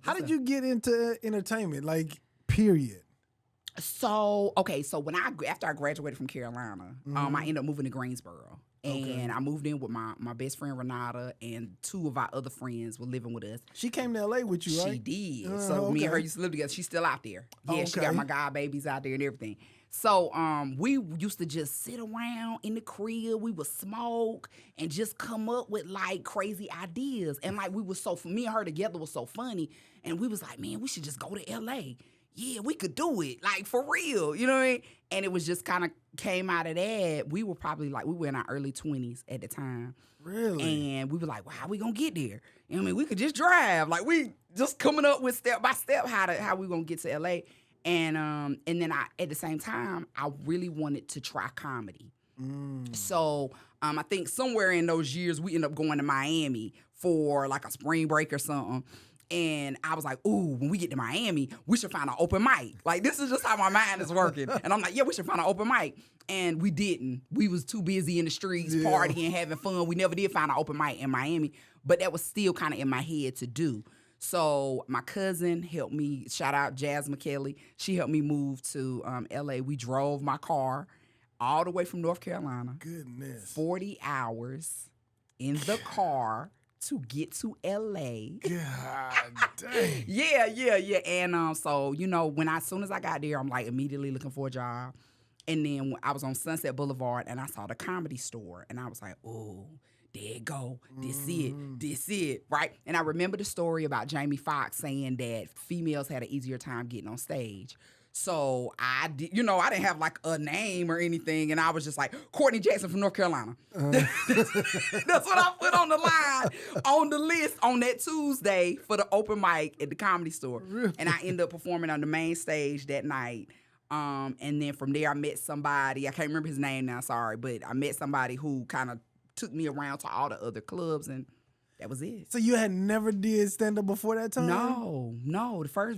How did you get into entertainment? Like, period. So after I graduated from Carolina, I ended up moving to Greensboro. And I moved in with my best friend Renata, and two of our other friends were living with us. She came to LA with you, right? She did. So me and her used to live together. She's still out there. Yeah, she got my god babies out there and everything. So we used to just sit around in the crib. We would smoke and just come up with like crazy ideas. And like me and her together was so funny. And we was like, man, we should just go to LA. Yeah, we could do it, like, for real, you know what I mean? And it was just kind of came out of that. We were probably, like, we were in our early 20s at the time. Really? And we were like, well, how we going to get there? You know what I mean? We could just drive. Like, we just coming up with step by step how we going to get to L.A. And then at the same time, I really wanted to try comedy. So I think somewhere in those years, we ended up going to Miami for, like, a spring break or something. And I was like, ooh, when we get to Miami, we should find an open mic. Like, this is just how my mind is working. And I'm like, yeah, we should find an open mic. And we didn't. We was too busy in the streets, partying, having fun. We never did find an open mic in Miami. But that was still kind of in my head to do. So my cousin helped me, shout out Jazz McKelly. She helped me move to L.A. We drove my car all the way from North Carolina. Goodness. 40 hours in the car to get to LA. God dang. Yeah. And so, you know, as soon as I got there, I'm like immediately looking for a job. And then I was on Sunset Boulevard and I saw the Comedy Store. And I was like, oh, there you go. This it, right? And I remember the story about Jamie Foxx saying that females had an easier time getting on stage. So I didn't have like a name or anything, and I was just like, Courtney Jackson from North Carolina. That's what I put on the line, on the list on that Tuesday for the open mic at the Comedy Store. Really? And I ended up performing on the main stage that night. And then from there I met somebody, I can't remember his name now, sorry, but I met somebody who kind of took me around to all the other clubs, and that was it. So you had never did stand-up before that time? No.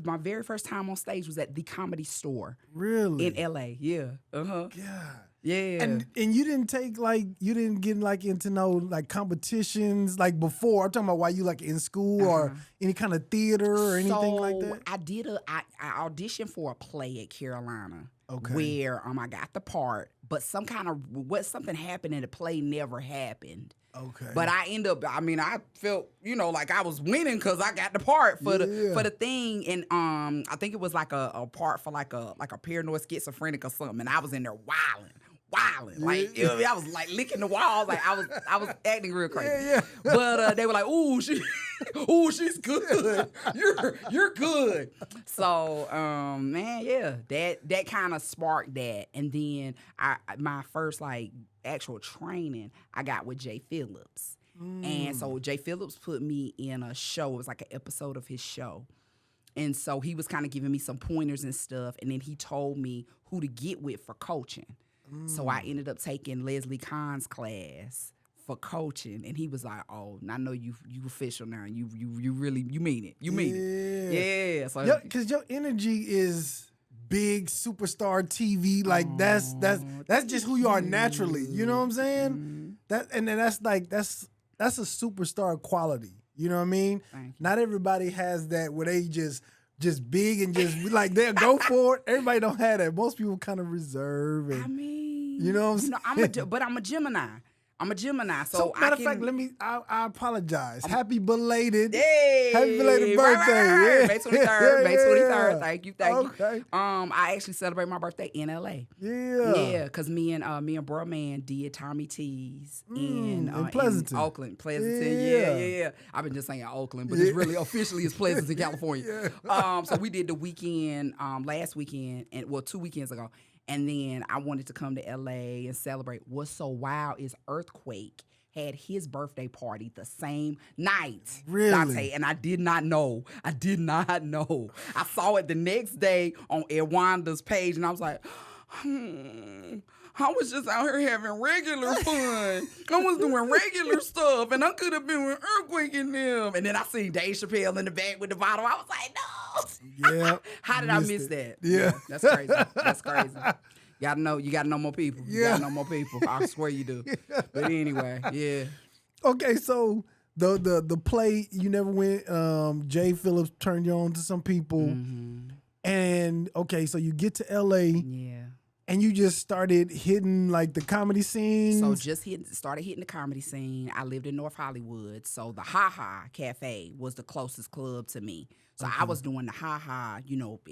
My very first time on stage was at the Comedy Store. Really? In L.A., yeah. Uh-huh. God. Yeah. And you didn't get like into no like competitions like before. I'm talking about while you like in school or any kind of theater or anything like that? I auditioned for a play at Carolina. Okay. Where I got the part, but something happened and the play never happened. Okay. But I felt, like I was winning because I got the part for the thing. And I think it was like a part for like a paranoid schizophrenic or something. And I was in there wilding. Like, you know what I mean? I was like licking the walls. Like I was acting real crazy. Yeah. But they were like, ooh, she's good. You're good. So, man, yeah, that kind of sparked that. And then my first like actual training I got with Jay Phillips. And so Jay Phillips put me in a show. It was like an episode of his show. And so he was kind of giving me some pointers and stuff. And then he told me who to get with for coaching. So I ended up taking Leslie Kahn's class for coaching, and he was like, "Oh, I know you official now. You really mean it. You mean it. Yeah." So because your energy is big superstar TV. Like that's just who you are naturally. You know what I'm saying? That's a superstar quality. You know what I mean? Not everybody has that where they just big and just like they'll go for it. Everybody don't have that. Most people kind of reserve. And, you know what I'm saying? But I'm a Gemini. So matter of fact, I apologize. Happy belated birthday. Right. May 23rd. May 23rd. Thank you. Okay. I actually celebrate my birthday in LA. Yeah, because me and Bro Man did Tommy T's in Pleasanton. In Oakland. Pleasanton. Yeah. I've been just saying Oakland, but it's really officially it's Pleasanton, California. So we did the weekend last weekend, 2 weekends ago. And then I wanted to come to L.A. and celebrate. What's so wild is Earthquake had his birthday party the same night. Really? Dante, and I did not know. I saw it the next day on Vh1's page, and I was like, I was just out here having regular fun. I was doing regular stuff, and I could have been with Earthquake in them. And then I seen Dave Chappelle in the back with the bottle. I was like, no. Yeah. How did I miss that? Yeah. That's crazy. You gotta know more people. You Yeah. gotta know more people. I swear you do. But anyway, yeah. Okay, so the play you never went. Jay Phillips turned you on to some people, and okay, so you get to LA, Yeah. and you just started hitting like the comedy scenes. So just started hitting the comedy scene. I lived in North Hollywood, so the Ha Ha Cafe was the closest club to me. So I was doing the Ha Ha,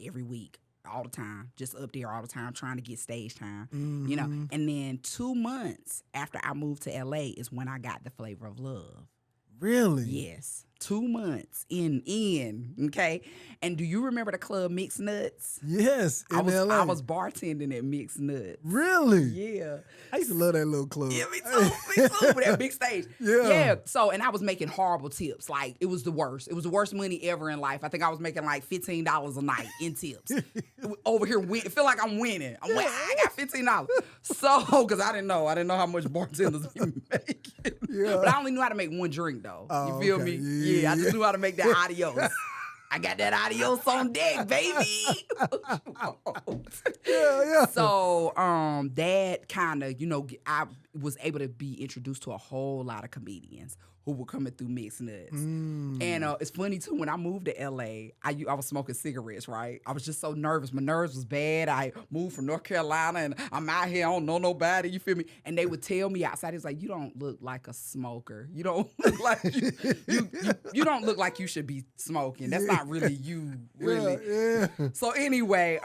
every week, all the time, just up there all the time, trying to get stage time, And then 2 months after I moved to LA is when I got the Flavor of Love. Really? Yes. 2 months in, okay? And do you remember the club Mixed Nuts? Yes, in LA. I was bartending at Mixed Nuts. Really? Yeah. I used to love that little club. Yeah, me too. Me too. With that big stage. Yeah. So, and I was making horrible tips. Like, it was the worst. It was the worst money ever in life. I think I was making like $15 a night in tips. Over here, it feel like I'm winning. I got $15. So, because I didn't know how much bartenders be making. Yeah. But I only knew how to make one drink, though. Oh, You feel okay. me? Yeah, I just knew how to make that adios. I got that adios on deck, baby. Yeah. So that kind of, I was able to be introduced to a whole lot of comedians who were coming through Mixed Nuts. And it's funny, too, when I moved to L.A., I was smoking cigarettes, right? I was just so nervous. My nerves was bad. I moved from North Carolina, and I'm out here. I don't know nobody. You feel me? And they would tell me outside, it's like, you don't look like a smoker. You don't look like you don't look like you should be smoking. That's not really you, really. Yeah. So anyway,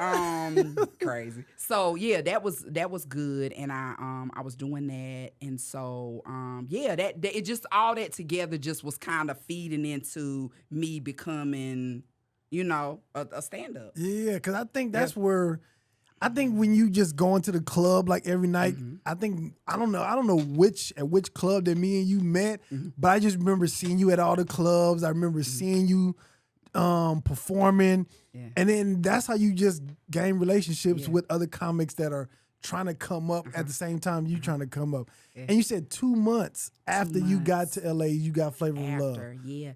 crazy. So yeah, that was good, and I was doing that, and so that it just all that together just was kind of feeding into me becoming, a stand-up. Yeah, because I think that's where, I think when you just go into the club like every night, I don't know at which club that me and you met, but I just remember seeing you at all the clubs. I remember seeing you performing, and then that's how you just gain relationships with other comics that are trying to come up at the same time you trying to come up. And you said 2 months after you got to LA, you got Flavor of Love. Yeah.